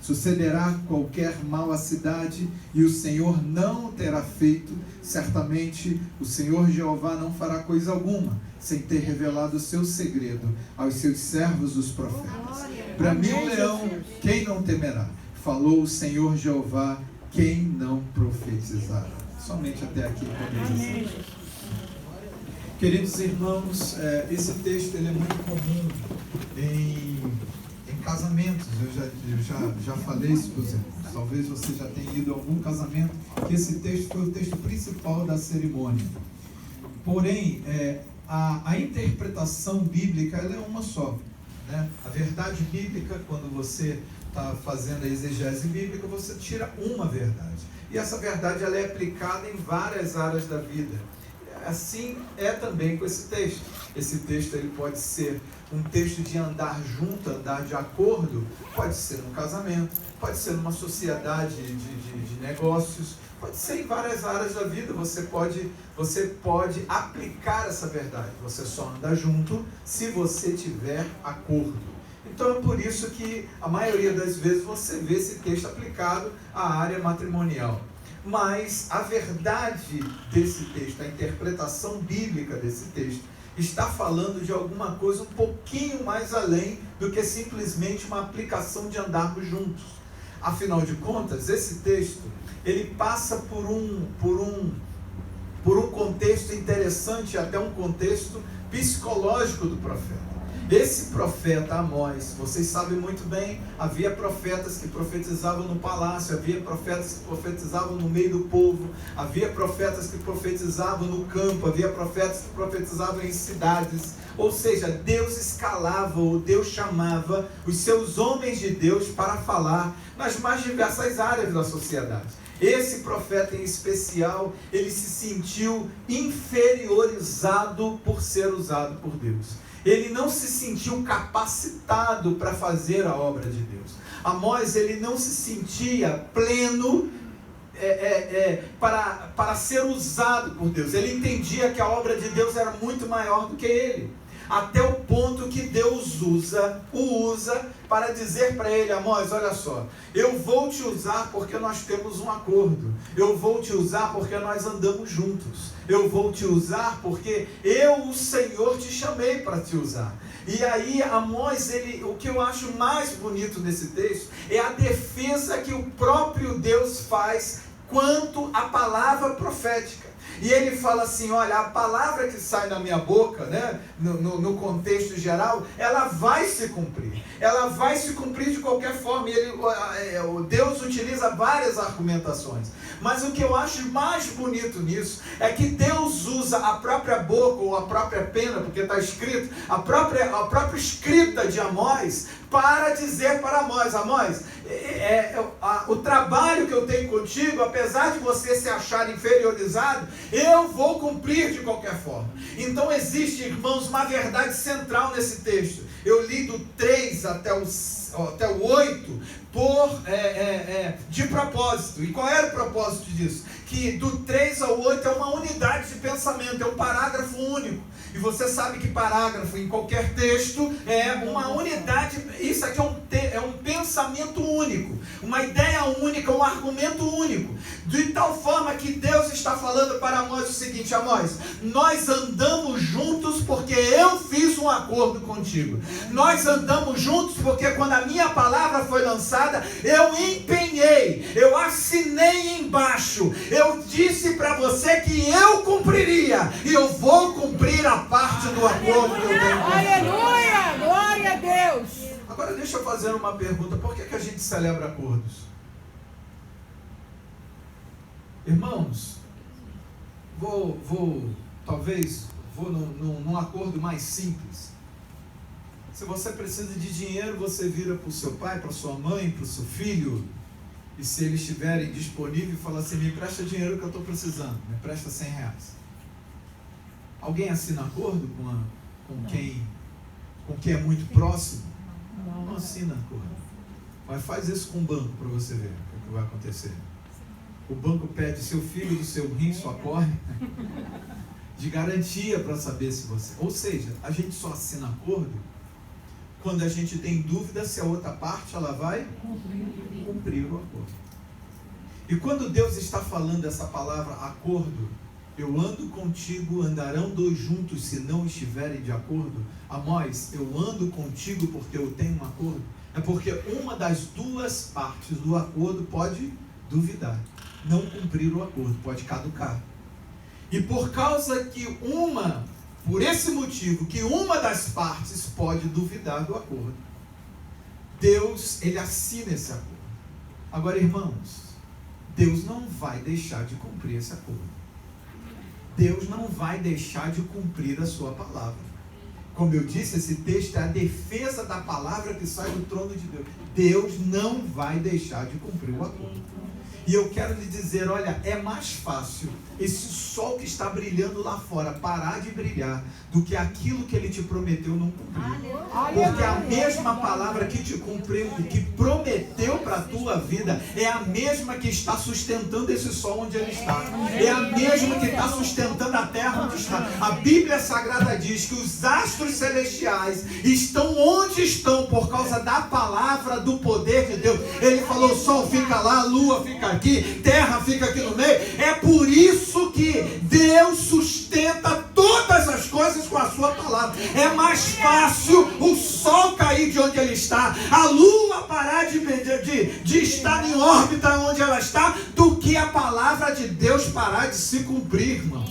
Sucederá qualquer mal à cidade, e o Senhor não terá feito. Certamente o Senhor Jeová não fará coisa alguma, sem ter revelado o seu segredo aos seus servos, os profetas. Bramiu o leão, quem não temerá? Falou o Senhor Jeová, quem não profetizará? Somente até aqui podemos. Queridos irmãos, esse texto ele é muito comum em casamentos. Eu já falei isso para os irmãos. Talvez você já tenha ido a algum casamento que esse texto foi o texto principal da cerimônia. Porém, a interpretação bíblica ela é uma só, né? A verdade bíblica, quando você está fazendo a exegese bíblica, você tira uma verdade. E essa verdade ela é aplicada em várias áreas da vida. Assim é também com esse texto. Esse texto ele pode ser um texto de andar junto, andar de acordo, pode ser num casamento, pode ser numa sociedade de negócios, pode ser em várias áreas da vida. Você pode aplicar essa verdade. Você só anda junto se você tiver acordo. Então é por isso que a maioria das vezes você vê esse texto aplicado à área matrimonial. Mas a verdade desse texto, a interpretação bíblica desse texto, está falando de alguma coisa um pouquinho mais além do que simplesmente uma aplicação de andarmos juntos. Afinal de contas, esse texto, ele passa por um contexto interessante, até um contexto psicológico do profeta. Esse profeta Amós, vocês sabem muito bem, havia profetas que profetizavam no palácio, havia profetas que profetizavam no meio do povo, havia profetas que profetizavam no campo, havia profetas que profetizavam em cidades. Ou seja, Deus escalava ou Deus chamava os seus homens de Deus para falar nas mais diversas áreas da sociedade. Esse profeta em especial, ele se sentiu inferiorizado por ser usado por Deus. Ele não se sentiu capacitado para fazer a obra de Deus. Amós, ele não se sentia pleno para ser usado por Deus. Ele entendia que a obra de Deus era muito maior do que ele. Até o ponto que Deus o usa para dizer para ele: Amós, olha só, eu vou te usar porque nós temos um acordo. Eu vou te usar porque nós andamos juntos. Eu vou te usar porque eu, o Senhor, te chamei para te usar. E aí Amós, o que eu acho mais bonito nesse texto é a defesa que o próprio Deus faz quanto à palavra profética. E ele fala assim: olha, a palavra que sai da minha boca, né, no contexto geral, ela vai se cumprir. Ela vai se cumprir de qualquer forma. E Deus utiliza várias argumentações. Mas o que eu acho mais bonito nisso é que Deus usa a própria boca ou a própria pena, porque está escrito, a própria escrita de Amós, para dizer para Amós: Amós, o trabalho que eu tenho contigo, apesar de você se achar inferiorizado, eu vou cumprir de qualquer forma. Então existe, irmãos, uma verdade central nesse texto. Eu li do 3 até o 8 de propósito. E qual era o propósito disso? Que do 3 ao 8 é uma unidade de pensamento, é um parágrafo único. E você sabe que parágrafo em qualquer texto é uma unidade. Isso aqui é um pensamento único, uma ideia única, um argumento único. De tal forma que Deus está falando para Amós o seguinte: Amós, nós andamos juntos porque eu fiz um acordo contigo. Nós andamos juntos porque quando a minha palavra foi lançada, eu empenhei, eu assinei embaixo, eu disse para você que eu cumpriria, e eu vou cumprir a parte do acordo que eu tenho. Aleluia! Glória a Deus! Agora deixa eu fazer uma pergunta: por que a gente celebra acordos? Irmãos, talvez vou num acordo mais simples. Se você precisa de dinheiro, você vira para o seu pai, para sua mãe, para o seu filho, e se eles estiverem disponíveis, fala assim: me empresta dinheiro que eu estou precisando, me empresta R$100. Alguém assina acordo com quem é muito próximo? Não assina acordo. Mas faz isso com o banco para você ver o que vai acontecer. O banco pede seu filho do seu rim, sua córnea, de garantia para saber se você... Ou seja, a gente só assina acordo quando a gente tem dúvida se a outra parte ela vai cumprir o acordo. E quando Deus está falando essa palavra acordo, eu ando contigo, andarão dois juntos se não estiverem de acordo. Amós, eu ando contigo porque eu tenho um acordo. É porque uma das duas partes do acordo pode duvidar, não cumprir o acordo, pode caducar. E por esse motivo que uma das partes pode duvidar do acordo, Deus, ele assina esse acordo. Agora, irmãos, Deus não vai deixar de cumprir esse acordo. Deus não vai deixar de cumprir a sua palavra. Como eu disse, esse texto é a defesa da palavra que sai do trono de Deus. Deus não vai deixar de cumprir o acordo. E eu quero lhe dizer, olha, é mais fácil esse sol que está brilhando lá fora parar de brilhar do que aquilo que ele te prometeu não cumprir. Porque a mesma palavra que te cumpriu e que prometeu para a tua vida é a mesma que está sustentando esse sol onde ele está. É a mesma que está sustentando a terra onde está. A Bíblia Sagrada diz que os astros celestiais estão onde estão por causa da palavra do poder de Deus. Ele falou, o sol fica lá, a lua fica aqui, terra fica aqui no meio. É por isso que Deus sustenta todas as coisas com a sua palavra. É mais fácil o sol cair de onde ele está, a lua parar de estar em órbita onde ela está, do que a palavra de Deus parar de se cumprir, irmão.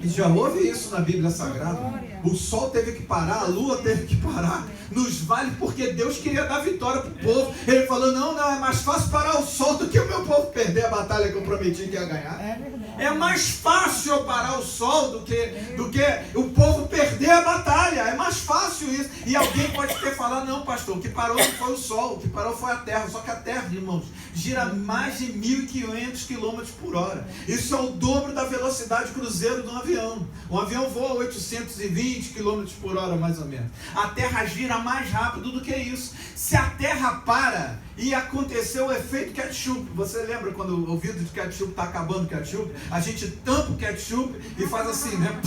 E já houve isso na Bíblia Sagrada. O sol teve que parar, a lua teve que parar nos vales, porque Deus queria dar vitória para o povo. Ele falou, não, é mais fácil parar o sol do que o meu povo perder a batalha que eu prometi que ia ganhar. É mais fácil eu parar o sol do que o povo perder a batalha. É mais fácil isso. E alguém pode ter falado, não, pastor, o que parou não foi o sol, o que parou foi a terra. Só que a terra, irmãos, gira mais de 1.500 km por hora. Isso é o dobro da velocidade cruzeiro de um avião. Um avião voa 820 km por hora, mais ou menos. A terra gira mais rápido do que isso. Se a terra para e aconteceu o efeito ketchup, você lembra quando o vidro de ketchup está acabando o ketchup? A gente tampa o ketchup e faz assim, né?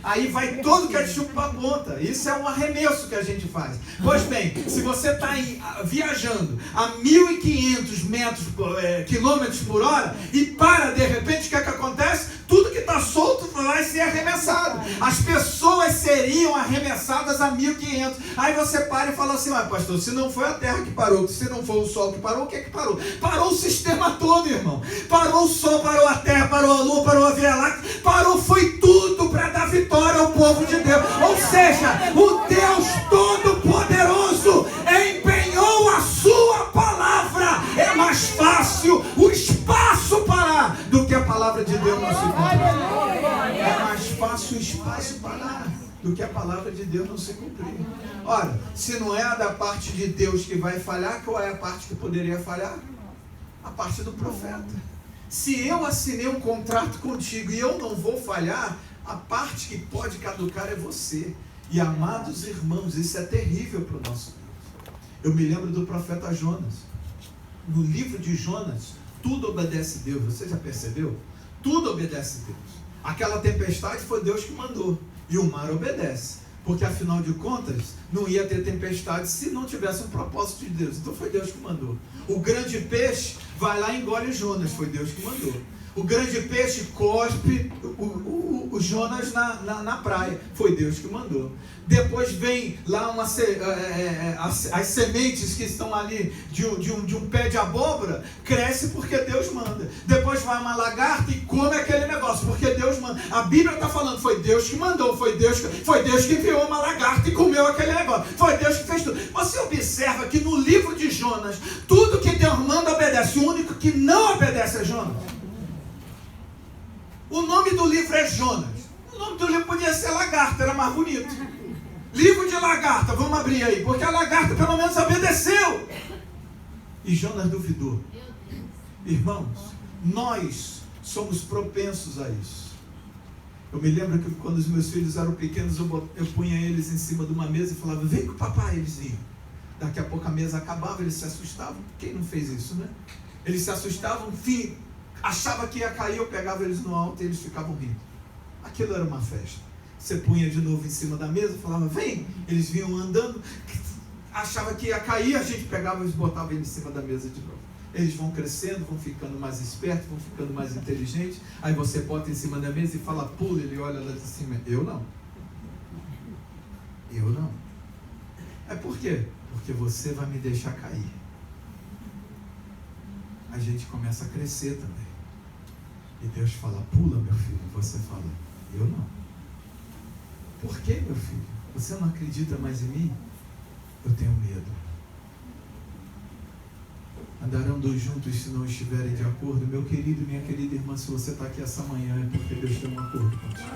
Aí vai todo o ketchup para a ponta. Isso é um arremesso que a gente faz. Pois bem, se você está viajando a 1.500 quilômetros por hora e para de repente, o que é que acontece? Tudo que está solto vai ser arremessado. As pessoas seriam arremessadas a 1.500. Aí você para e fala assim, pastor, se não foi a terra que parou, se não foi o sol que parou, o que é que parou? Parou o sistema todo, irmão. Parou o sol, parou a terra, parou a lua, parou a Via Láctea, parou, foi tudo para dar vitória ao povo de Deus. Ou seja, o Deus Todo-Poderoso empenhou a sua palavra. É mais fácil o espaço parar do que a palavra de Deus não se cumprir. É mais fácil o espaço parar do que a palavra de Deus não se cumprir. Ora, se não é a da parte de Deus que vai falhar, qual é a parte que poderia falhar? A parte do profeta. Se eu assinei um contrato contigo e eu não vou falhar, a parte que pode caducar é você. E amados irmãos, isso é terrível para o nosso Deus. Eu me lembro do profeta Jonas. No livro de Jonas, tudo obedece a Deus. Você já percebeu? Tudo obedece a Deus. Aquela tempestade foi Deus que mandou. E o mar obedece. Porque afinal de contas, não ia ter tempestade se não tivesse um propósito de Deus. Então foi Deus que mandou. O grande peixe vai lá e engole Jonas. Foi Deus que mandou. O grande peixe cospe o Jonas na praia. Foi Deus que mandou. Depois vem lá as sementes que estão ali de um pé de abóbora, cresce porque Deus manda. Depois vai uma lagarta e come aquele negócio, porque Deus manda. A Bíblia está falando, foi Deus que mandou, foi Deus que enviou uma lagarta e comeu aquele negócio. Foi Deus que fez tudo. Você observa que no livro de Jonas, tudo que Deus manda obedece. O único que não obedece é Jonas. O nome do livro é Jonas. O nome do livro podia ser lagarta, era mais bonito. Livro de lagarta, vamos abrir aí, porque a lagarta pelo menos obedeceu. E Jonas duvidou. Irmãos, nós somos propensos a isso. Eu me lembro que quando os meus filhos eram pequenos, eu punha eles em cima de uma mesa e falava, vem com o papai, eles iam. Daqui a pouco a mesa acabava, eles se assustavam. Quem não fez isso, né? Eles se assustavam, enfim, achava que ia cair, eu pegava eles no alto e eles ficavam rindo. Aquilo era uma festa. Você punha de novo em cima da mesa, falava, vem. Eles vinham andando, achava que ia cair, a gente pegava e botava ele em cima da mesa de novo. Eles vão crescendo, vão ficando mais espertos, vão ficando mais inteligentes. Aí você bota em cima da mesa e fala, pula, ele olha lá de cima. Eu não. Eu não. É por quê? Porque você vai me deixar cair. A gente começa a crescer também. E Deus fala, pula, meu filho. Você fala, eu não. Por quê, meu filho? Você não acredita mais em mim? Eu tenho medo. Andarão dois juntos se não estiverem de acordo. Meu querido e minha querida irmã, se você está aqui essa manhã é porque Deus tem um acordo contigo.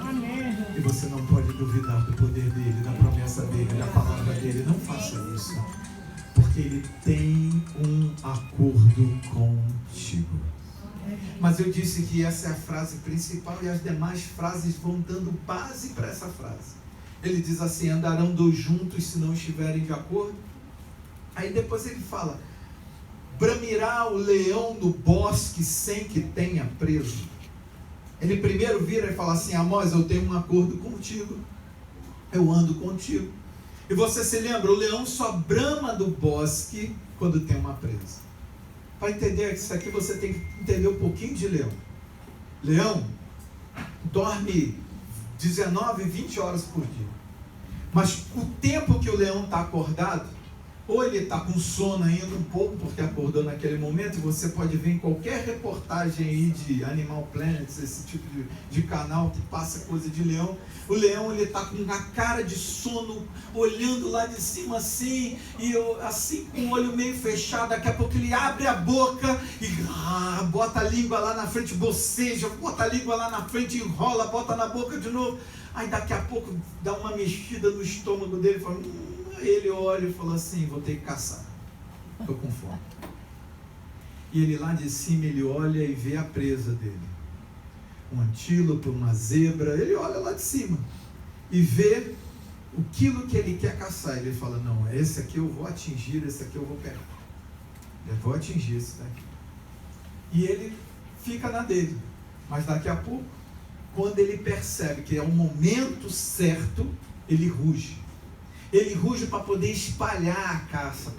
Amém. E você não pode duvidar do poder dele, da promessa dele, da palavra dele. Não faça isso. Porque ele tem um acordo contigo. Mas eu disse que essa é a frase principal e as demais frases vão dando base para essa frase. Ele diz assim, andarão dois juntos se não estiverem de acordo. Aí depois ele fala, bramirá o leão no bosque sem que tenha preso. Ele primeiro vira e fala assim, Amós, eu tenho um acordo contigo. Eu ando contigo. E você se lembra, o leão só brama do bosque quando tem uma presa. Para entender isso aqui, você tem que entender um pouquinho de leão. Leão dorme 19, 20 horas por dia. Mas o tempo que o leão está acordado, ou ele está com sono ainda um pouco, porque acordou naquele momento, e você pode ver em qualquer reportagem aí de Animal Planet, esse tipo de canal que passa coisa de leão, o leão ele está com a cara de sono, olhando lá de cima assim, e assim com o olho meio fechado, daqui a pouco ele abre a boca e bota a língua lá na frente, boceja, bota a língua lá na frente, enrola, bota na boca de novo, aí daqui a pouco dá uma mexida no estômago dele e fala... Ele olha e fala assim, vou ter que caçar, estou com fome. E ele lá de cima, ele olha e vê a presa dele. Um antílope, uma zebra, ele olha lá de cima e vê o quilo que ele quer caçar. Ele fala, não, esse aqui eu vou atingir, esse aqui eu vou pegar. Eu vou atingir esse daqui. E ele fica na dele. Mas daqui a pouco, quando ele percebe que é o momento certo, ele ruge. Ele ruge para poder espalhar a caça,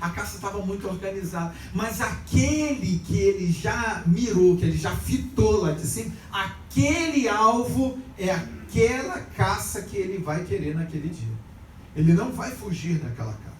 a caça estava muito organizada, mas aquele que ele já mirou, que ele já fitou lá de cima, aquele alvo é aquela caça que ele vai querer naquele dia. Ele não vai fugir daquela caça.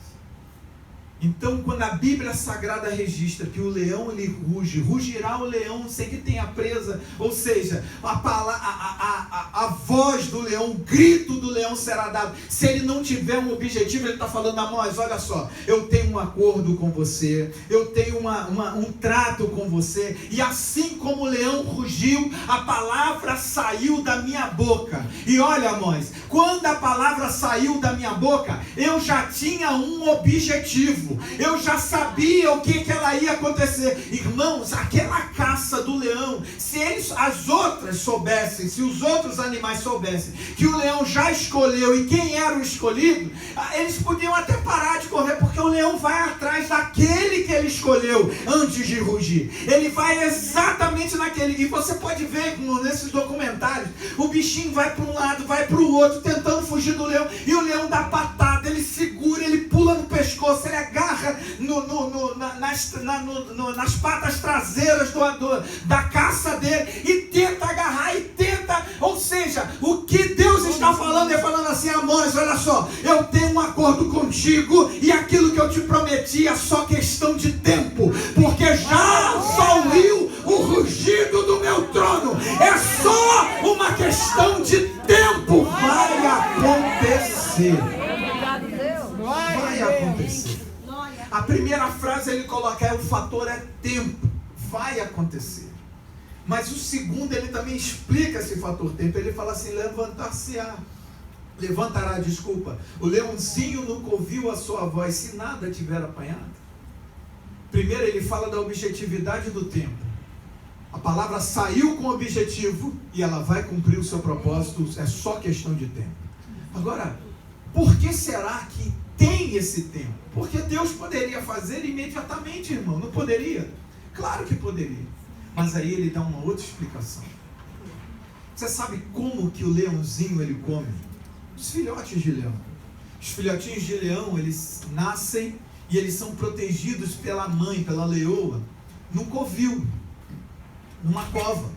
Então, quando a Bíblia Sagrada registra que o leão ele ruge, rugirá o leão sem que tenha presa, ou seja, a voz do leão, o grito do leão será dado. Se ele não tiver um objetivo, ele está falando, Amós, olha só, eu tenho um acordo com você, eu tenho um trato com você, e assim como o leão rugiu, a palavra saiu da minha boca. E olha, Amós, quando a palavra saiu da minha boca, eu já tinha um objetivo. Eu já sabia o que ela ia acontecer. Irmãos, aquela caça do leão, se as outras soubessem, se os outros animais soubessem que o leão já escolheu e quem era o escolhido, eles podiam até parar de correr, porque o leão vai atrás daquele que ele escolheu antes de rugir. Ele vai exatamente naquele. E você pode ver nesses documentários, o bichinho vai para um lado, vai para o outro, tentando fugir do leão, e o leão dá patada, ele segura, ele pula no pescoço, ele agarra nas patas traseiras da caça dele e tenta agarrar e tenta, ou seja, o que Deus está falando é falando assim, Amós, olha só, eu tenho um acordo contigo e aquilo que eu te prometi é só questão de tempo, porque já ouviu o rugido do meu trono, é só uma questão de tempo, vai acontecer. Vai acontecer. A primeira frase ele coloca, o fator é tempo, vai acontecer. Mas o segundo ele também explica esse fator tempo, ele fala assim, levantará, o leãozinho nunca ouviu a sua voz, se nada tiver apanhado. Primeiro ele fala da objetividade do tempo. A palavra saiu com objetivo e ela vai cumprir o seu propósito, é só questão de tempo. Agora, por que será que tem esse tempo? Porque Deus poderia fazer imediatamente, irmão, não poderia? Claro que poderia, mas aí ele dá uma outra explicação. Você sabe como que o leãozinho ele come? Os filhotes de leão. Os filhotinhos de leão, eles nascem e eles são protegidos pela mãe, pela leoa, num covil, numa cova.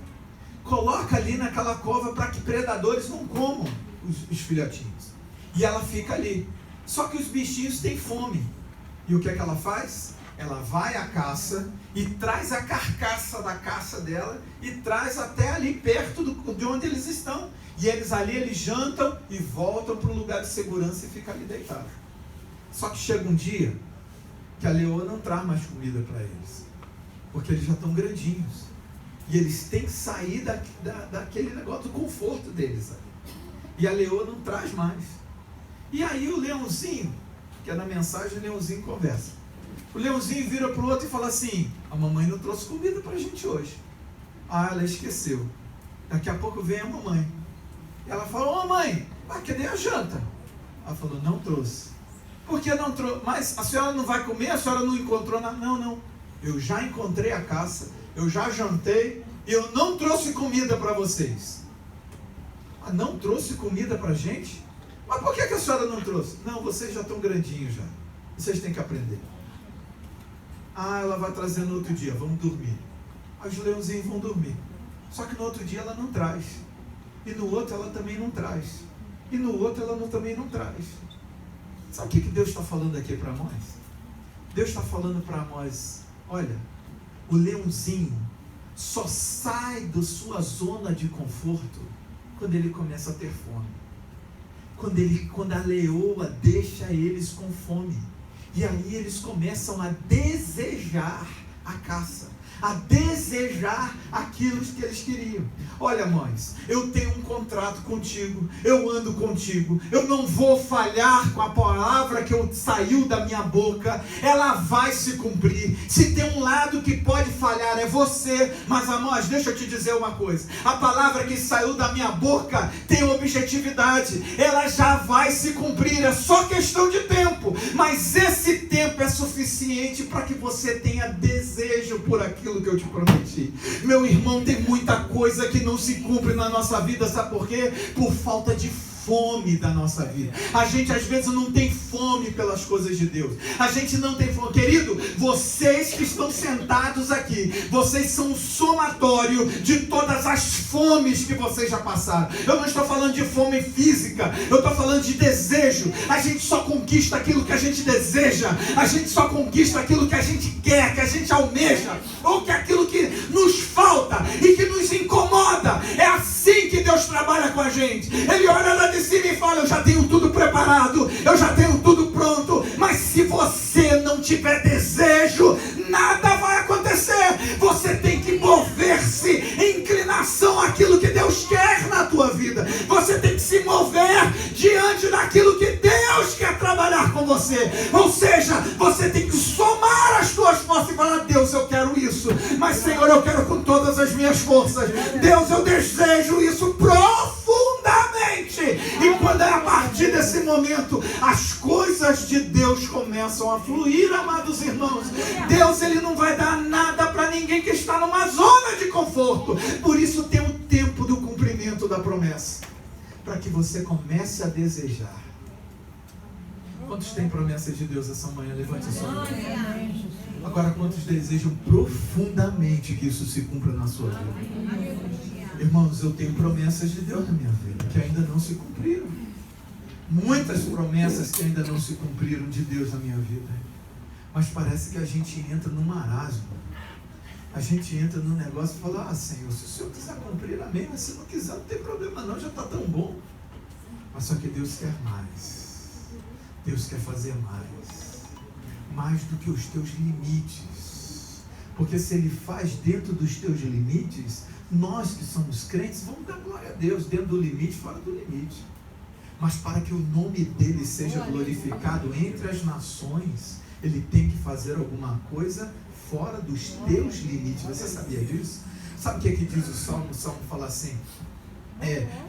Coloca ali naquela cova para que predadores não comam os filhotinhos. E ela fica ali. Só que os bichinhos têm fome. E o que é que ela faz? Ela vai à caça e traz a carcaça da caça dela e traz até ali perto de onde eles estão. E eles ali, eles jantam e voltam para um lugar de segurança e ficam ali deitados. Só que chega um dia que a leoa não traz mais comida para eles. Porque eles já estão grandinhos. E eles têm que sair daquele negócio do conforto deles ali. E a leoa não traz mais. E aí o leãozinho, que é na mensagem, o leãozinho conversa. O leãozinho vira para o outro e fala assim: a mamãe não trouxe comida para a gente hoje. Ah, ela esqueceu. Daqui a pouco vem a mamãe. Ela fala: ô mãe, cadê a janta? Ela falou: não trouxe. Por que não trouxe? Mas a senhora não vai comer? A senhora não encontrou nada? Não. Eu já encontrei a caça, eu já jantei e eu não trouxe comida para vocês. Ah, não trouxe comida para a gente? Mas por que a senhora não trouxe? Não, vocês já estão grandinhos já. Vocês têm que aprender. Ah, ela vai trazer no outro dia, vamos dormir. Aí os leãozinhos vão dormir. Só que no outro dia ela não traz. E no outro ela também não traz. E no outro ela também não traz. Sabe o que Deus está falando aqui para nós? Deus está falando para nós: olha, o leãozinho só sai da sua zona de conforto quando ele começa a ter fome. Quando a leoa deixa eles com fome. E aí eles começam a desejar a caça, a desejar aquilo que eles queriam. Olha, mães, eu tenho um contrato contigo, eu ando contigo, eu não vou falhar com a palavra que saiu da minha boca, ela vai se cumprir. Se tem um lado que pode falhar é você, mas amós, deixa eu te dizer uma coisa: a palavra que saiu da minha boca tem objetividade, ela já vai se cumprir, é só questão de tempo, mas esse tempo é suficiente para que você tenha desejo por aquilo que eu te prometi. Meu irmão, tem muita coisa que não se cumpre na nossa vida, sabe por quê? Por falta de fome da nossa vida. A gente às vezes não tem fome pelas coisas de Deus. A gente não tem fome. Querido, vocês que estão sentados aqui, vocês são um somatório de todas as fomes que vocês já passaram. Eu não estou falando de fome física, eu estou falando de desejo. A gente só conquista aquilo que a gente deseja. A gente só conquista aquilo que a gente quer, que a gente almeja, ou que aquilo que nos falta e que nos incomoda. É assim que Deus trabalha com a gente. Ele olha lá de cima e fala: eu já tenho tudo preparado, eu já tenho tudo pronto. Mas se você não tiver desejo, nada vai acontecer. Você tem que mover-se em inclinação àquilo que Deus quer na tua vida. Você tem que se mover diante daquilo que Deus quer trabalhar com você. Ou seja, você tem que somar as tuas forças e falar: Deus, eu quero isso, mas Senhor, eu quero com todas as minhas forças. Deus, eu desejo isso profundamente. E quando é a partir desse momento, as coisas de Deus começam a fluir, amados irmãos. Deus, Ele não vai dar nada para ninguém que está numa zona de conforto. Por isso tem o tempo do cumprimento da promessa, para que você comece a desejar. Quantos têm promessas de Deus essa manhã? Levante a sua mão. Agora, quantos desejam profundamente que isso se cumpra na sua vida? Irmãos, eu tenho promessas de Deus na minha vida que ainda não se cumpriram. Muitas promessas que ainda não se cumpriram de Deus na minha vida. Mas parece que a gente entra num marasmo. A gente entra num negócio e fala: Senhor, se o Senhor quiser cumprir, amém. Mas se não quiser, não tem problema não, já está tão bom. Mas só que Deus quer mais. Deus quer fazer mais do que os teus limites. Porque se Ele faz dentro dos teus limites, nós que somos crentes vamos dar glória a Deus dentro do limite, fora do limite. Mas para que o nome dEle seja glorificado entre as nações, Ele tem que fazer alguma coisa fora dos teus limites. Você sabia disso? Sabe o que diz o Salmo? O Salmo fala assim: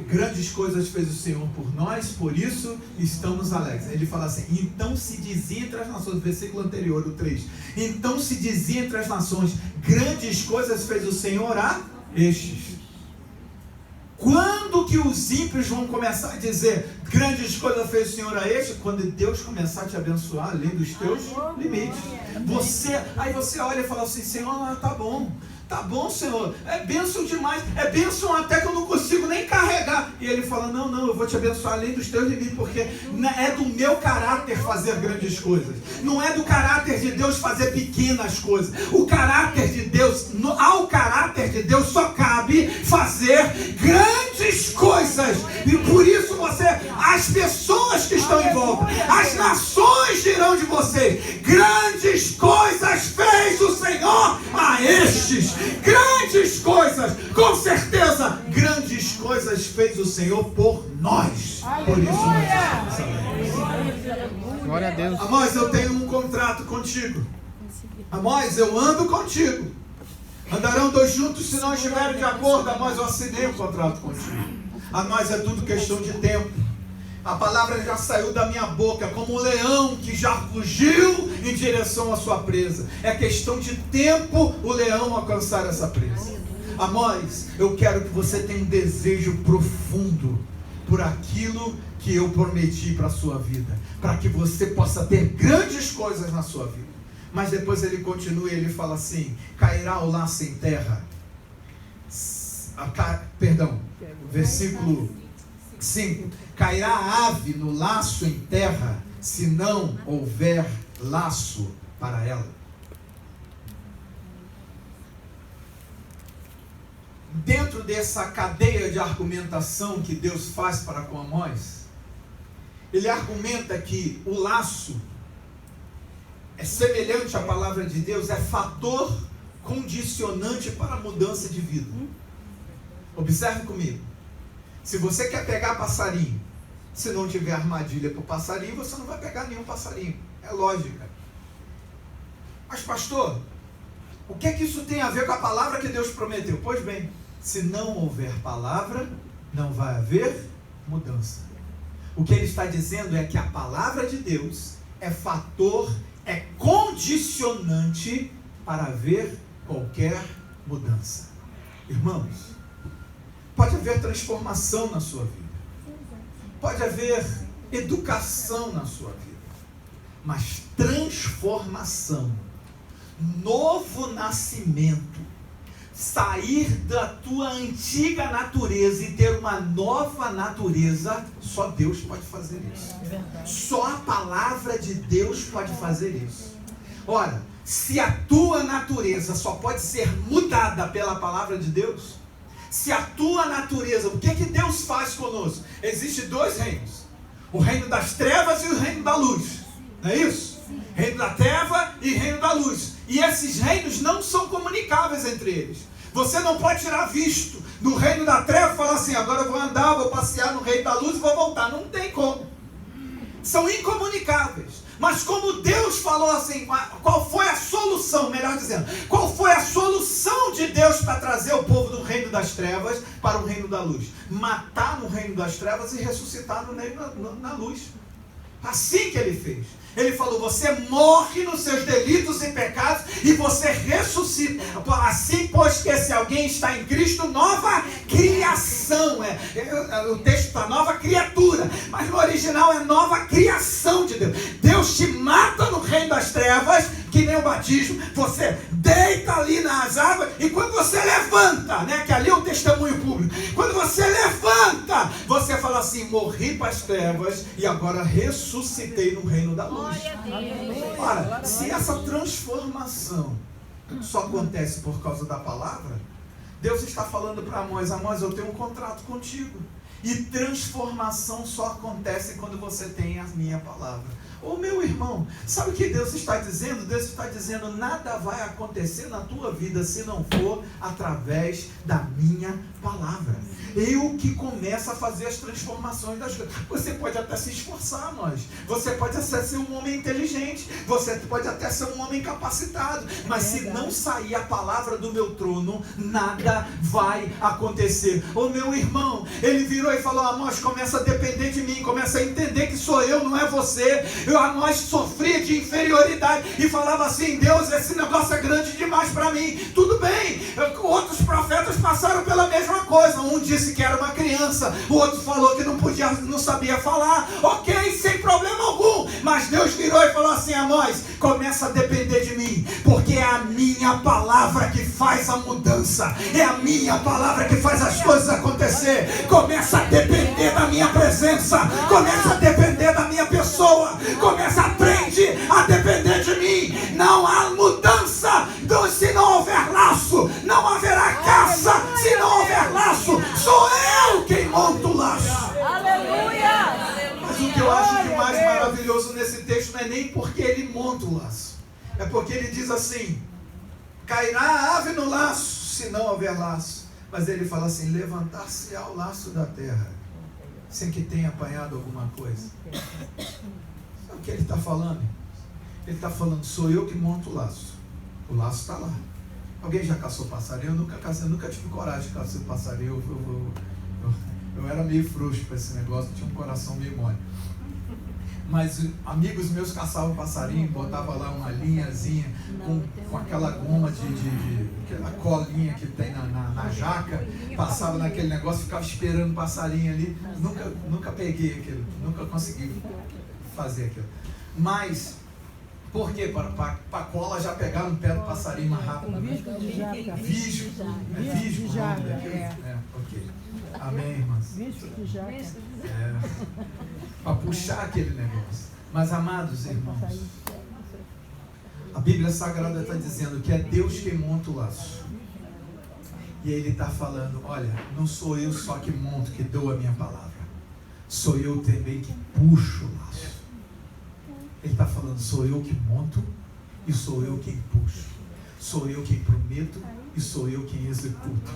grandes coisas fez o Senhor por nós, por isso estamos alegres. Ele fala assim: então se dizia entre as nações, versículo anterior, o 3, então se dizia entre as nações, grandes coisas fez o Senhor a estes. Quando que os ímpios vão começar a dizer, grandes coisas fez o Senhor a este? Quando Deus começar a te abençoar além dos teus limites. Aí você olha e fala assim, Senhor, tá bom, Senhor, é bênção demais, é bênção até que eu não consigo nem carregar. E ele fala, não, eu vou te abençoar além dos teus limites, porque é do meu caráter fazer grandes coisas. Não é do caráter de Deus fazer pequenas coisas. O caráter de Deus, ao caráter de Deus só cabe fazer grandes coisas. E por isso as pessoas que estão em volta, as nações dirão de vocês, grandes coisas fez o Senhor a estes. Grandes coisas, com certeza, grandes coisas fez o Senhor por nós. Por isso nós estamos alegres. Glória a Deus. Amós, eu tenho um contrato contigo. Amós, eu ando contigo. Andarão dois juntos se não estiverem de acordo. Amós, eu assinei um contrato contigo. Amós, é tudo questão de tempo. A palavra já saiu da minha boca, como um leão que já fugiu em direção à sua presa. É questão de tempo o leão alcançar essa presa. Amós, eu quero que você tenha um desejo profundo por aquilo que eu prometi para a sua vida, para que você possa ter grandes coisas na sua vida. Mas depois ele continua e ele fala assim, cairá o laço em terra. Versículo 5. Cairá a ave no laço em terra, se não houver laço para ela. Dentro dessa cadeia de argumentação que Deus faz para com Amós, ele argumenta que o laço é semelhante à palavra de Deus, é fator condicionante para a mudança de vida. Observe comigo. Se você quer pegar passarinho, se não tiver armadilha para o passarinho, você não vai pegar nenhum passarinho. É lógica. Mas pastor, o que é que isso tem a ver com a palavra que Deus prometeu? Pois bem, se não houver palavra, não vai haver mudança. O que ele está dizendo é que a palavra de Deus é fator, é condicionante para haver qualquer mudança. Irmãos, pode haver transformação na sua vida. Pode haver educação na sua vida. Mas transformação, novo nascimento, sair da tua antiga natureza e ter uma nova natureza, só Deus pode fazer isso. Só a palavra de Deus pode fazer isso. Ora, se a tua natureza só pode ser mudada pela palavra de Deus, se a tua natureza, o que que Deus faz conosco? Existem dois reinos, o reino das trevas e o reino da luz, não é isso? Reino da treva e reino da luz, e esses reinos não são comunicáveis entre eles. Você não pode tirar visto no reino da treva e falar assim, agora eu vou andar, vou passear no reino da luz e vou voltar. Não tem como, são incomunicáveis. Mas como Deus falou assim, qual foi a solução, melhor dizendo, qual foi a solução de Deus para trazer o povo do reino das trevas para o reino da luz? Matar no reino das trevas e ressuscitar no reino na luz. Assim que ele fez. Ele falou, você morre nos seus delitos e pecados e você ressuscita. Assim, pois que se alguém está em Cristo, nova criação. O texto está nova criatura, mas no original é nova criação de Deus. Deus te mata no reino das trevas, que nem o batismo. Você deita ali nas águas e quando você levanta, que ali é o testemunho público, quando você levanta, você fala assim, morri para as trevas e agora ressuscitei no reino da luz. Ora, se essa transformação só acontece por causa da palavra, Deus está falando para Amós, Amós, eu tenho um contrato contigo. E transformação só acontece quando você tem a minha palavra. Ô meu irmão, sabe o que Deus está dizendo? Deus está dizendo, nada vai acontecer na tua vida se não for através da minha palavra. Eu que começo a fazer as transformações das coisas. Você pode até se esforçar, nós. Você pode até ser um homem inteligente. Você pode até ser um homem capacitado. Mas se não sair a palavra do meu trono, nada vai acontecer. Ô meu irmão, ele virou e falou, Amós, começa a depender de mim. Começa a entender que sou eu, não é você. Amós sofria de inferioridade e falava assim: Deus, esse negócio é grande demais para mim. Tudo bem, outros profetas passaram pela mesma coisa. Um disse que era uma criança, o outro falou que não sabia falar. Ok, sem problema algum. Mas Deus virou e falou assim: Amós, começa a depender de mim, porque é a minha palavra que faz a mudança, é a minha palavra que faz as coisas acontecer. Começa a depender da minha presença, começa a depender da minha pessoa, aprende a depender de mim. Não há mudança se não houver laço, não haverá caça se não houver laço. Sou eu quem monto o laço. Aleluia! Mas o que eu acho de mais maravilhoso nesse texto não é nem porque ele monta o laço, é porque ele diz assim: cairá a ave no laço se não houver laço. Mas ele fala assim: levantar-se-á o laço da terra sem que tenha apanhado alguma coisa. Sabe o que ele está falando? Ele está falando: sou eu que monto o laço. O laço está lá. Alguém já caçou passarinho? Eu nunca caçei, eu nunca tive coragem de caçar passarinho. Eu era meio frouxo para esse negócio, tinha um coração meio mole. Mas amigos meus caçavam passarinho, botavam lá uma linhazinha com aquela goma aquela colinha que tem na jaca, passava naquele negócio, ficava esperando o passarinho ali. Nunca peguei aquilo, nunca consegui fazer aquilo. Mas, por quê? Para a cola já pegar no pé do passarinho mais rápido. Visco de jaca. Visco. É visco o nome daquilo? Ok. Amém, irmãs? Visco de jaca. Para puxar aquele negócio. Mas, amados irmãos, a Bíblia Sagrada está dizendo que é Deus quem monta o laço. E ele está falando: olha, não sou eu só que monto, que dou a minha palavra. Sou eu também que puxo o laço. Ele está falando: sou eu que monto e sou eu quem puxo. Sou eu quem prometo e sou eu quem executo.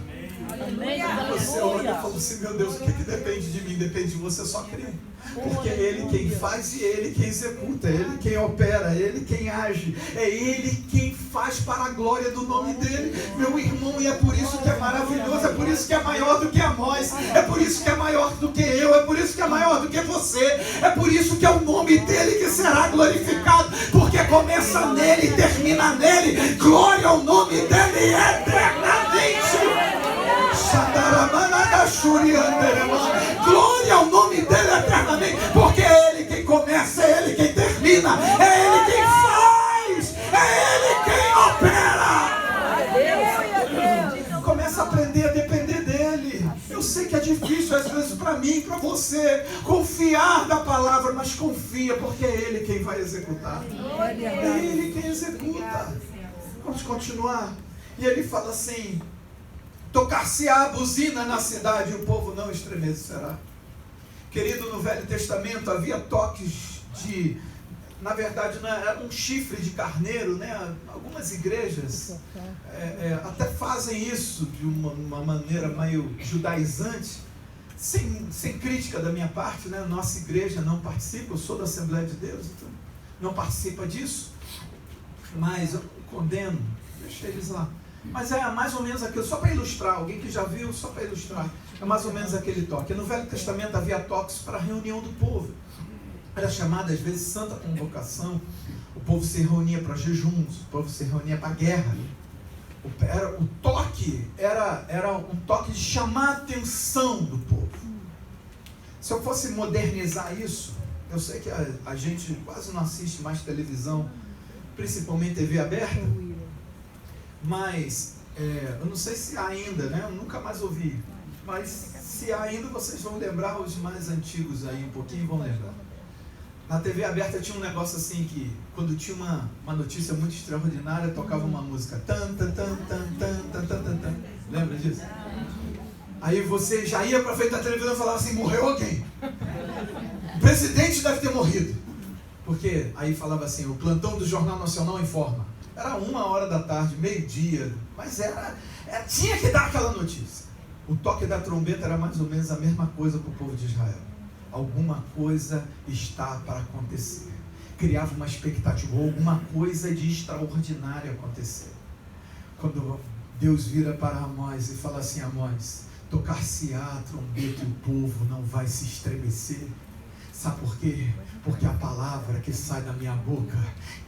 Você olha e fala assim: meu Deus, o que depende de mim? Depende de você só crer. Porque é Ele quem faz e Ele quem executa, é Ele quem opera, é Ele quem age, é Ele quem faz para a glória do nome dEle, meu irmão. E é por isso que é maravilhoso, é por isso que é maior do que Amós, é por isso que é maior do que eu, é por isso que é maior do que você, é por isso que é o nome dEle que será glorificado, porque começa nele e termina nele. Glória ao nome dEle eternamente. Glória ao nome dele eternamente, porque é Ele quem começa, é Ele quem termina, é Ele quem faz, é Ele quem opera. Começa a aprender a depender dele. Eu sei que é difícil às vezes para mim, para você, confiar da palavra, mas confia, porque é Ele quem vai executar, é Ele quem executa. Vamos continuar. E ele fala assim: tocar-se-á a buzina na cidade e o povo não estremecerá. Querido, no Velho Testamento havia toques na verdade, era um chifre de carneiro, né? Algumas igrejas até fazem isso de uma maneira meio judaizante, sem crítica da minha parte, né? Nossa igreja não participa, eu sou da Assembleia de Deus, então não participa disso, mas eu condeno, deixa eles lá. Mas é mais ou menos aquilo, só para ilustrar, alguém que já viu, só para ilustrar, é mais ou menos aquele toque. No Velho Testamento havia toques para a reunião do povo, era chamada às vezes santa convocação. O povo se reunia para jejuns, o povo se reunia para a guerra. O toque era um toque de chamar a atenção do povo. Se eu fosse modernizar isso, eu sei que a gente quase não assiste mais televisão, principalmente TV aberta. Mas, eu não sei se há ainda, né? Eu nunca mais ouvi. Mas se há ainda, vocês vão lembrar, os mais antigos aí um pouquinho vão lembrar. Na TV aberta tinha um negócio assim que, quando tinha uma notícia muito extraordinária, tocava uma música. Tan, tan, tan, tan, tan, tan, tan, tan, tan. Lembra disso? Aí você já ia para frente da televisão e falava assim: morreu alguém. O presidente deve ter morrido. Porque aí falava assim: o plantão do Jornal Nacional informa. Era 1h da tarde, meio-dia, mas tinha que dar aquela notícia. O toque da trombeta era mais ou menos a mesma coisa para o povo de Israel. Alguma coisa está para acontecer. Criava uma expectativa, alguma coisa de extraordinário acontecer. Quando Deus vira para Amós e fala assim: Amós, tocar-se-á a trombeta e o povo não vai se estremecer. Sabe por quê? Porque a palavra que sai da minha boca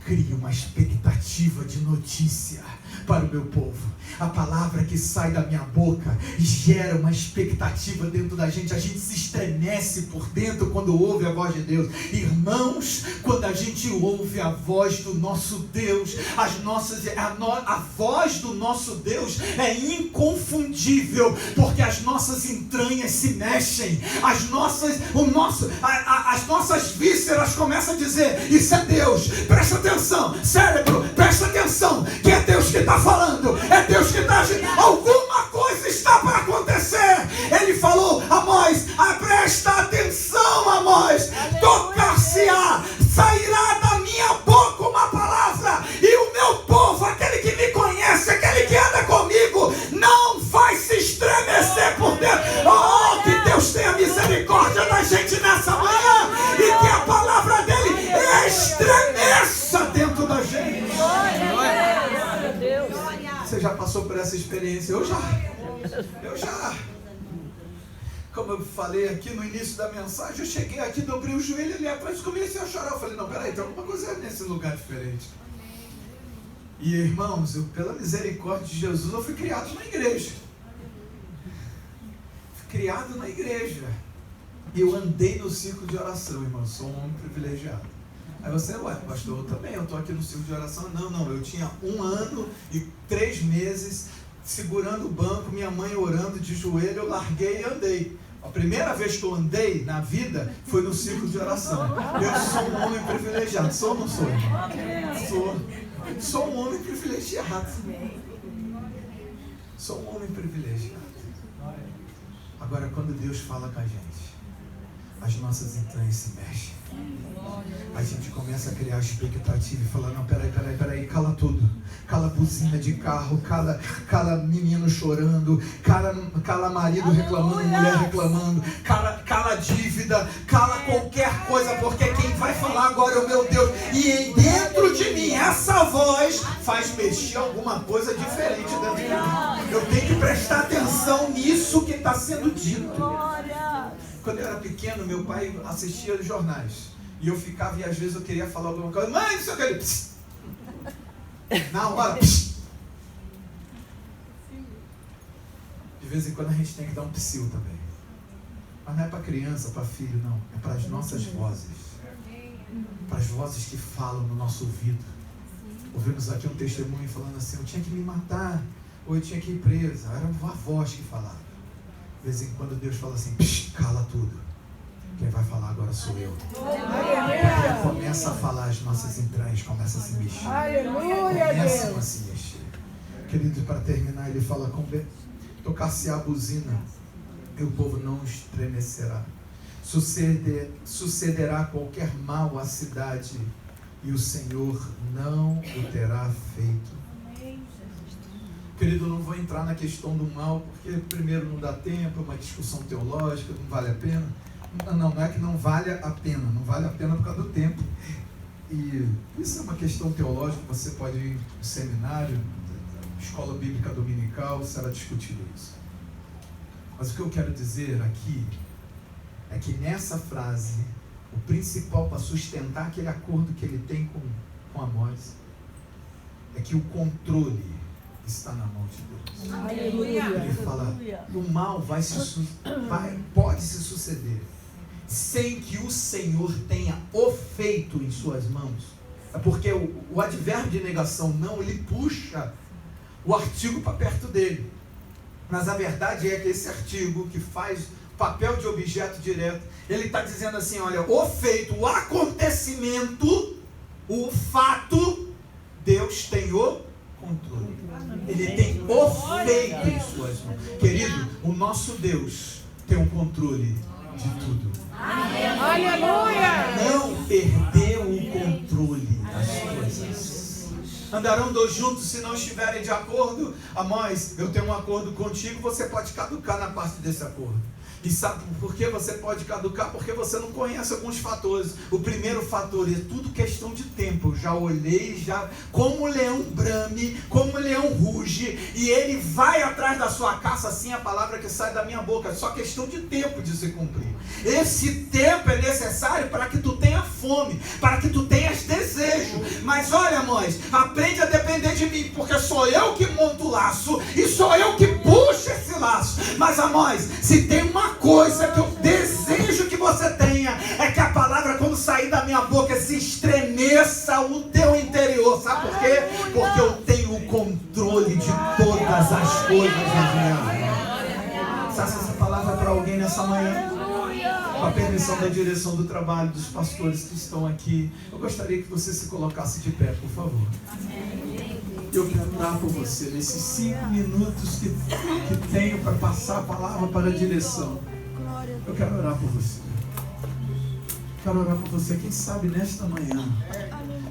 cria uma expectativa de notícia para o meu povo. A palavra que sai da minha boca gera uma expectativa dentro da gente. A gente se estremece por dentro quando ouve a voz de Deus. Irmãos, quando a gente ouve a voz do nosso Deus, a voz do nosso Deus é inconfundível, porque as nossas entranhas se mexem, as nossas vísceras começam a dizer: isso é Deus, presta atenção, cérebro, presta atenção, que é Deus que está falando, é Deus que está agindo, alguma coisa está para acontecer. Ele falou: Amós, presta atenção, Amós, tocar-se-á, sairá da minha boca uma palavra, e o meu povo, aquele que me conhece, aquele que anda comigo, não vai se estremecer por dentro. Oh, que Deus tenha misericórdia da gente nessa manhã, e que a palavra dele estremeça dentro da gente. Você já passou por essa experiência? Eu já. Como eu falei aqui no início da mensagem, eu cheguei aqui, dobrei o joelho ali atrás e comecei a chorar. Eu falei: não, peraí, tem alguma coisa nesse lugar diferente. E irmãos, pela misericórdia de Jesus, eu fui criado na igreja. E eu andei no círculo de oração, irmão. Sou um homem privilegiado. Aí você: ué, pastor, eu também, eu estou aqui no círculo de oração. Não, eu tinha 1 ano e 3 meses segurando o banco, minha mãe orando de joelho, eu larguei e andei. A primeira vez que eu andei na vida foi no círculo de oração. Eu sou um homem privilegiado. Sou ou não sou, irmão? Sou um homem privilegiado. Sou um homem privilegiado. Agora, quando Deus fala com a gente, as nossas entranhas se mexem. A gente começa a criar expectativa e falar: não, peraí, cala tudo. Cala buzina de carro, cala menino chorando, cala marido reclamando, mulher reclamando, cala dívida, cala qualquer coisa, porque quem vai falar agora é o meu Deus. E dentro de mim, essa voz faz mexer alguma coisa diferente dentro de mim. Eu tenho que prestar atenção nisso que está sendo dito. Quando eu era pequeno, meu pai assistia os jornais. E eu ficava, e às vezes eu queria falar alguma coisa: mãe, não sei o que, ele... Pss. Na hora, pss. De vez em quando a gente tem que dar um psiu também. Mas não é para criança, para filho, não. É para as nossas vozes. Para as vozes que falam no nosso ouvido. Ouvimos aqui um testemunho falando assim: eu tinha que me matar, ou eu tinha que ir presa. Era uma voz que falava. De vez em quando Deus fala assim: psh, cala tudo. Quem vai falar agora sou eu. Porque começa a falar, as nossas entranhas começam a se mexer. Começam a se mexer. Querido, para terminar, ele fala: tocar-se-á a buzina, e o povo não estremecerá. Sucederá qualquer mal à cidade, e o Senhor não o terá feito. Querido, eu não vou entrar na questão do mal, porque primeiro não dá tempo, é uma discussão teológica, não vale a pena. Não é que não vale a pena, não vale a pena por causa do tempo. E isso é uma questão teológica, você pode ir no seminário, escola bíblica dominical, será discutido isso. Mas o que eu quero dizer aqui é que nessa frase, o principal para sustentar aquele acordo que ele tem com Amós é que o controle está na mão de Deus. Aleluia. Ele fala: o mal pode se suceder sem que o Senhor tenha o feito em suas mãos. É porque o advérbio de negação não, ele puxa o artigo para perto dele. Mas a verdade é que esse artigo que faz papel de objeto direto, ele está dizendo assim: olha, o feito, o acontecimento, o fato, Deus tem o controle. Ele tem o feito em suas mãos. Querido, o nosso Deus tem o controle de tudo. Aleluia! Não perdeu o controle das coisas. Andarão 2 juntos se não estiverem de acordo. Amós, eu tenho um acordo contigo, você pode caducar na parte desse acordo. E sabe por que você pode caducar? Porque você não conhece alguns fatores. O primeiro fator é tudo questão de tempo. Eu já olhei, como o leão brame, como o leão ruge, e ele vai atrás da sua caça, assim a palavra que sai da minha boca. É só questão de tempo de se cumprir. Esse tempo é necessário para que tu tenha fome, para que tu tenhas desejo. Mas olha, mães, aprende a depender de mim, porque sou eu que monto o laço e sou eu que puxo esse laço. Mas, amós, se tem uma coisa que eu desejo que você tenha, é que a palavra, quando sair da minha boca, se estremeça o teu interior. Sabe por quê? Porque eu tenho o controle de todas as coisas na minha vida. Sabe essa palavra para alguém nessa manhã? Com a permissão da direção do trabalho, dos pastores que estão aqui, eu gostaria que você se colocasse de pé, por favor. Eu quero orar por você nesses 5 minutos que tenho para passar a palavra para a direção. Eu quero orar por você. Quero orar por você. Quem sabe nesta manhã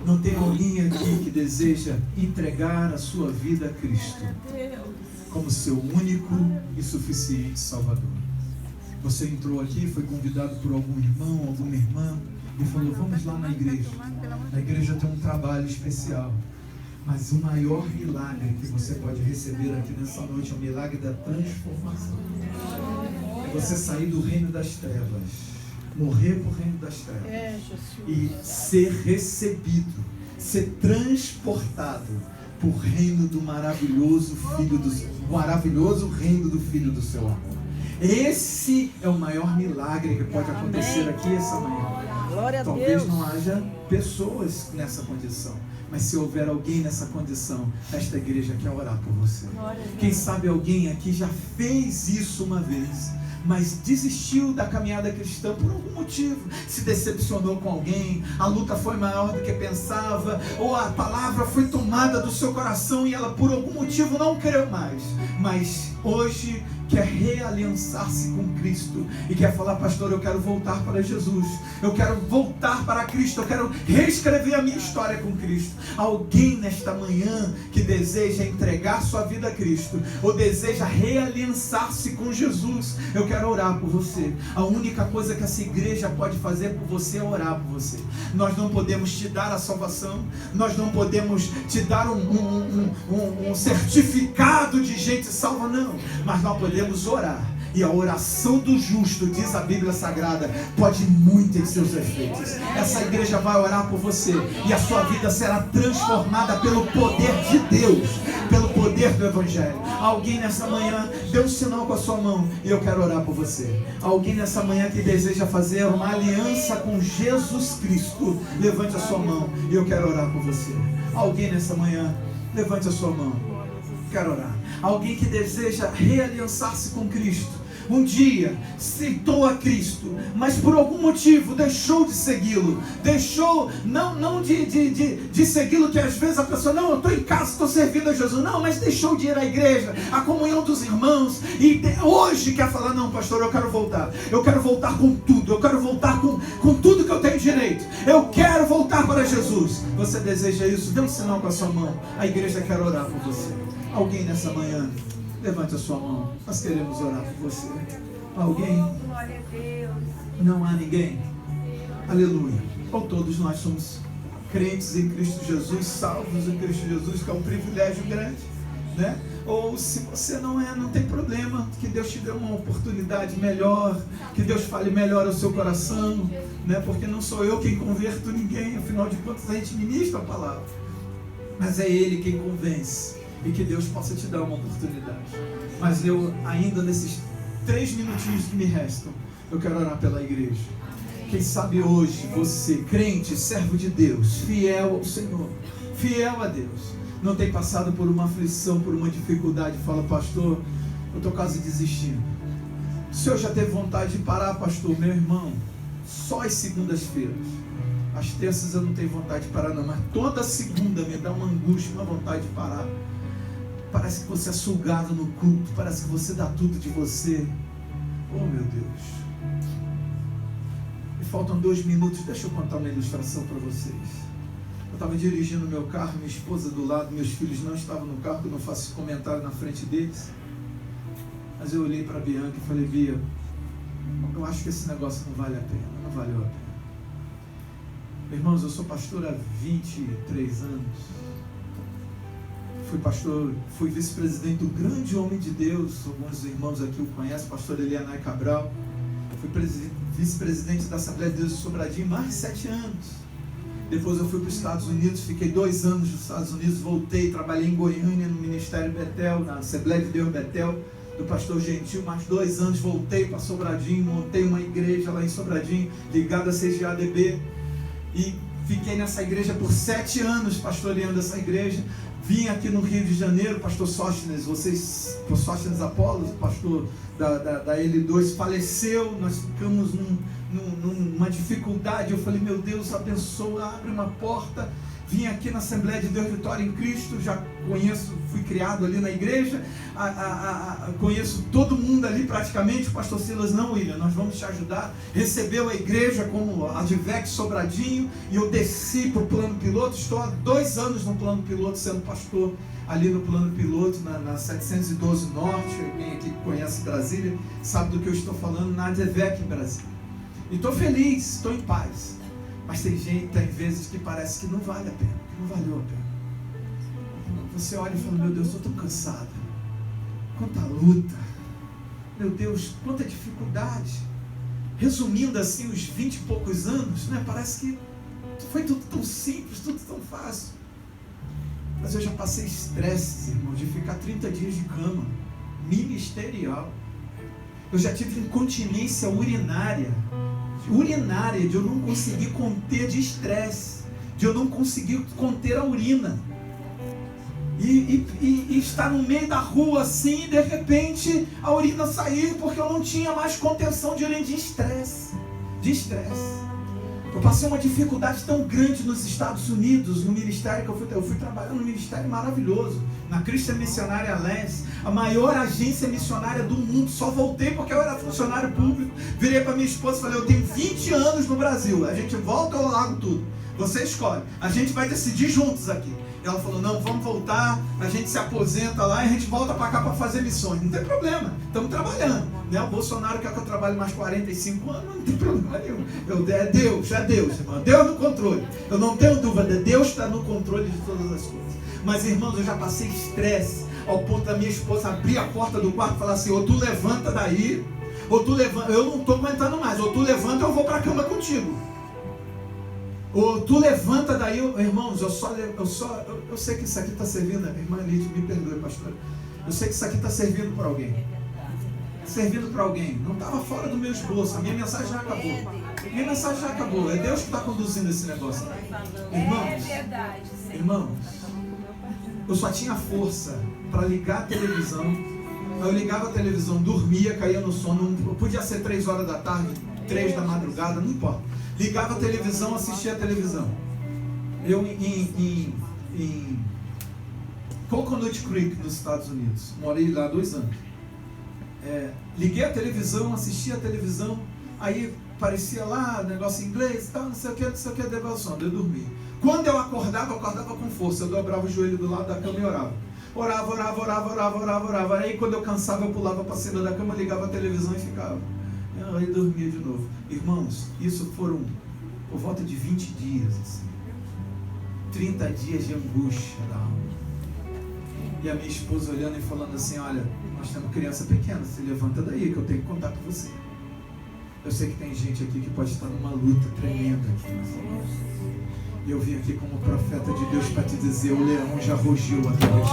não tem alguém aqui que deseja entregar a sua vida a Cristo como seu único e suficiente Salvador. Você entrou aqui, foi convidado por algum irmão, alguma irmã e falou: vamos lá na igreja. A igreja tem um trabalho especial. Mas o maior milagre que você pode receber aqui nessa noite é o milagre da transformação. É você sair do reino das trevas, morrer para o reino das trevas e ser recebido, ser transportado para o reino do maravilhoso maravilhoso reino do Filho do seu amor. Esse é o maior milagre que pode acontecer aqui essa manhã. Talvez não haja pessoas nessa condição, mas se houver alguém nessa condição, esta igreja quer orar por você. Quem sabe alguém aqui já fez isso uma vez, mas desistiu da caminhada cristã por algum motivo, se decepcionou com alguém, a luta foi maior do que pensava, ou a palavra foi tomada do seu coração e ela por algum motivo não creu mais, mas hoje quer realiançar-se com Cristo e quer falar: pastor, eu quero voltar para Jesus, eu quero voltar para Cristo, eu quero reescrever a minha história com Cristo. Alguém nesta manhã que deseja entregar sua vida a Cristo ou deseja realiançar-se com Jesus, eu quero orar por você. A única coisa que essa igreja pode fazer por você é orar por você. Nós não podemos te dar a salvação, nós não podemos te dar um certificado de gente salva, não, mas nós podemos orar, e a oração do justo, diz a Bíblia Sagrada, pode muito em seus efeitos. Essa igreja vai orar por você e a sua vida será transformada pelo poder de Deus, pelo poder do Evangelho. Alguém nessa manhã deu um sinal com a sua mão e eu quero orar por você. Alguém nessa manhã que deseja fazer uma aliança com Jesus Cristo, levante a sua mão e eu quero orar por você. Alguém nessa manhã, levante a sua mão. Quero orar. Alguém que deseja realiançar-se com Cristo. Um dia aceitou a Cristo, mas por algum motivo deixou de segui-lo. Deixou, não de segui-lo, que às vezes a pessoa: não, eu estou em casa, estou servindo a Jesus. Não, mas deixou de ir à igreja, à comunhão dos irmãos. E hoje quer falar: não, pastor, eu quero voltar. Eu quero voltar com tudo. Eu quero voltar com tudo que eu tenho direito. Eu quero voltar para Jesus. Você deseja isso? Dê um sinal com a sua mão. A igreja quer orar por você. Alguém nessa manhã, levante a sua mão. Nós queremos orar por você. Alguém? Glória a Deus. Não há ninguém? Aleluia. Ou todos nós somos crentes em Cristo Jesus, salvos em Cristo Jesus, que é um privilégio grande, né? Ou se você não é, não tem problema, que Deus te dê uma oportunidade melhor, que Deus fale melhor ao seu coração, né? Porque não sou eu quem converto ninguém, afinal de contas a gente ministra a palavra, mas é Ele quem convence. E que Deus possa te dar uma oportunidade. Mas eu, ainda nesses 3 minutinhos que me restam, eu quero orar pela igreja. Quem sabe hoje você, crente, servo de Deus, fiel ao Senhor, fiel a Deus, não tem passado por uma aflição, por uma dificuldade, fala: pastor, eu estou quase desistindo. O senhor já teve vontade de parar, pastor? Meu irmão, só as segundas-feiras. As terças eu não tenho vontade de parar não, mas toda segunda me dá uma angústia, uma vontade de parar. Parece que você é sugado no culto, parece que você dá tudo de você. Oh, meu Deus. Me faltam 2 minutos, deixa eu contar uma ilustração para vocês. Eu estava dirigindo meu carro, minha esposa do lado, meus filhos não estavam no carro, eu não faço comentário na frente deles. Mas eu olhei para a Bianca e falei: Bia, eu acho que esse negócio não vale a pena, não valeu a pena. Irmãos, eu sou pastor há 23 anos. Fui pastor, fui vice-presidente do grande homem de Deus, alguns irmãos aqui o conhecem, pastor Elianai Cabral. Fui vice-presidente da Assembleia de Deus de Sobradinho mais de 7 anos. Depois eu fui para os Estados Unidos, fiquei 2 anos nos Estados Unidos, voltei, trabalhei em Goiânia, no Ministério Betel, na Assembleia de Deus Betel, do pastor Gentil, mais 2 anos, voltei para Sobradinho, montei uma igreja lá em Sobradinho, ligada a CGADB, e fiquei nessa igreja por 7 anos, pastoreando essa igreja. Vim aqui no Rio de Janeiro, pastor Sóstenes, Sóstenes Apolos, o pastor da L2, faleceu, nós ficamos numa dificuldade. Eu falei, meu Deus, abençoa, abre uma porta. Vim aqui na Assembleia de Deus Vitória em Cristo, já conheço, fui criado ali na igreja, conheço todo mundo ali praticamente. O pastor Silas, não, William, nós vamos te ajudar. Recebeu a igreja como Advec Sobradinho, e eu desci para o plano piloto. Estou há 2 anos no plano piloto, sendo pastor ali no plano piloto, na 712 Norte. Alguém aqui que conhece Brasília sabe do que eu estou falando, na Advec Brasília. E estou feliz, estou em paz. Mas tem vezes que parece que não vale a pena, que não valeu a pena. Você olha e fala, meu Deus, eu estou tão cansado. Quanta luta. Meu Deus, quanta dificuldade. Resumindo assim, os 20 e poucos anos, né? Parece que foi tudo tão simples, tudo tão fácil. Mas eu já passei estresse, irmão, de ficar 30 dias de cama, ministerial. Eu já tive incontinência urinária, de eu não conseguir conter de estresse, de eu não conseguir conter a urina, e estar no meio da rua assim, e de repente a urina sair, porque eu não tinha mais contenção de urina, de estresse. Eu passei uma dificuldade tão grande nos Estados Unidos, no ministério que eu fui trabalhar num ministério maravilhoso, na Christian Missionária Alliance, a maior agência missionária do mundo. Só voltei porque eu era funcionário público. Virei para minha esposa e falei, eu tenho 20 anos no Brasil, a gente volta ou eu largo tudo? Você escolhe, a gente vai decidir juntos aqui. Ela falou, não, vamos voltar, a gente se aposenta lá e a gente volta para cá para fazer missões. Não tem problema, estamos trabalhando, né? O Bolsonaro quer que eu trabalhe mais 45 anos, não tem problema nenhum. É Deus, irmão, Deus no controle. Eu não tenho dúvida, Deus está no controle de todas as coisas. Mas, irmãos, eu já passei estresse ao ponto da minha esposa abrir a porta do quarto e falar assim, ou tu levanta daí, ou tu levanta, eu não estou aguentando mais, ou tu levanta, eu vou para a cama contigo. Ou tu levanta daí, irmãos, eu sei que isso aqui está servindo, irmã Lídia, me perdoe, pastor. Eu sei que isso aqui está servindo para alguém. Servindo para alguém. Não estava fora do meu esboço. A minha mensagem já acabou. É Deus que está conduzindo esse negócio. Irmãos, eu só tinha força para ligar a televisão. Eu ligava a televisão, dormia, caía no sono. Podia ser 3 horas da tarde, 3 da madrugada, não importa. Ligava a televisão, assistia a televisão. Eu em Coconut Creek, nos Estados Unidos. Morei lá 2 anos. Liguei a televisão, assistia a televisão. Aí parecia lá, negócio em inglês, tal, não sei o que, devoção. Eu dormia. Quando eu acordava com força. Eu dobrava o joelho do lado da cama e orava. Orava. Aí quando eu cansava, eu pulava para cima da cama, ligava a televisão e ficava. Aí dormia de novo. Irmãos, isso foram por volta de 20 dias, assim. 30 dias de angústia da alma. E a minha esposa olhando e falando assim, olha, nós temos criança pequena, se levanta daí que eu tenho que contar com você. Eu sei que tem gente aqui que pode estar numa luta tremenda aqui. E eu vim aqui como profeta de Deus para te dizer, o leão já rugiu aqui hoje.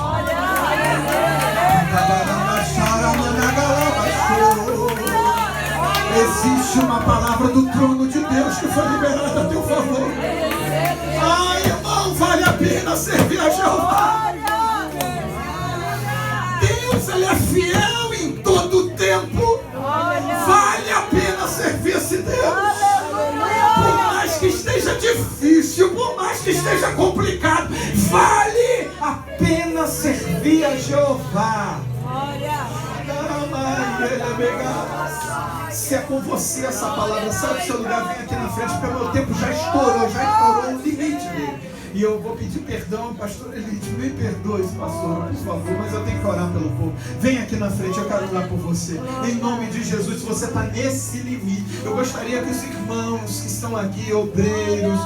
Existe uma palavra do trono de Deus que foi liberada a teu favor. Ai, irmão, vale a pena servir a Jeová. Deus, Ele é fiel em todo o tempo. Vale a pena servir esse Deus. Por mais que esteja difícil, por mais que esteja complicado, vale a pena servir a Jeová. Se é com você essa palavra, sai do seu lugar, vem aqui na frente, porque o meu tempo já estourou o limite dele. E E eu vou pedir perdão, pastor Elite, me perdoe, pastor, por favor, mas eu tenho que orar pelo povo. Vem aqui na frente, eu quero orar por você. Em nome de Jesus, se você está nesse limite, eu gostaria que os irmãos que estão aqui, obreiros,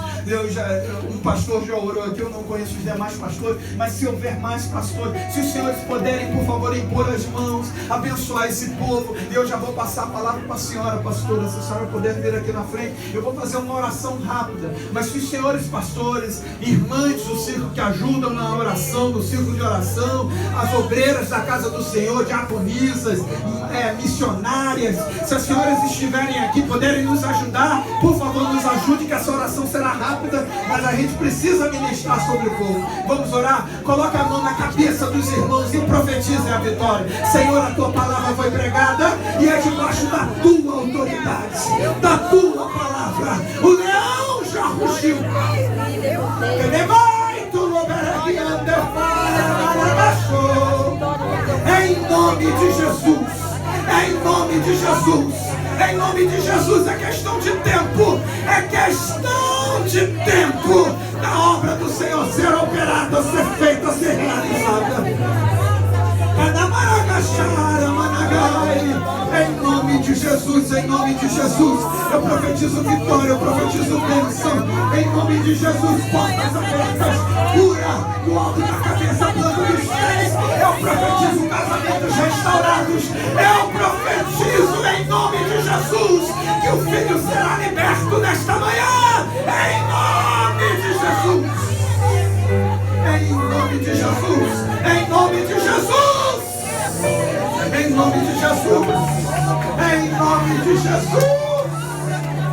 um pastor já orou aqui, eu não conheço os demais pastores, mas se houver mais pastores, se os senhores puderem, por favor, impor as mãos, abençoar esse povo, eu já vou passar a palavra para a senhora, pastora, se a senhora puder vir aqui na frente, eu vou fazer uma oração rápida, mas se os senhores pastores, irmãs do circo que ajudam na oração, do circo de oração, as obreiras da casa do Senhor, diaconisas, missionárias, se as senhoras estiverem aqui, puderem nos ajudar, por favor, nos ajude, que essa oração será rápida, mas a gente precisa ministrar sobre o povo. Vamos orar? Coloca a mão na cabeça dos irmãos e profetize a vitória. Senhor, a tua palavra foi pregada e é debaixo da tua autoridade, da tua palavra. O leão já rugiu. Em nome de Jesus, em nome de Jesus, em nome de Jesus, é questão de tempo, é questão de tempo da obra do Senhor ser operada, ser feita, ser realizada. Em nome de Jesus, em nome de Jesus, eu profetizo vitória, eu profetizo bênção. Em nome de Jesus, portas abertas, cura do alto da cabeça, plano dos pés. Eu profetizo casamentos restaurados. Eu profetizo em nome de Jesus que o filho será liberto nesta manhã. Em nome de Jesus. Em nome de Jesus. Em nome de Jesus. Em nome de Jesus. Em nome de Jesus.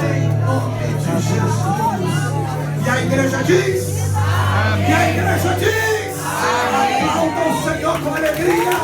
Em nome de Jesus. E a igreja diz. E a igreja diz. Aplauda o Senhor com alegria.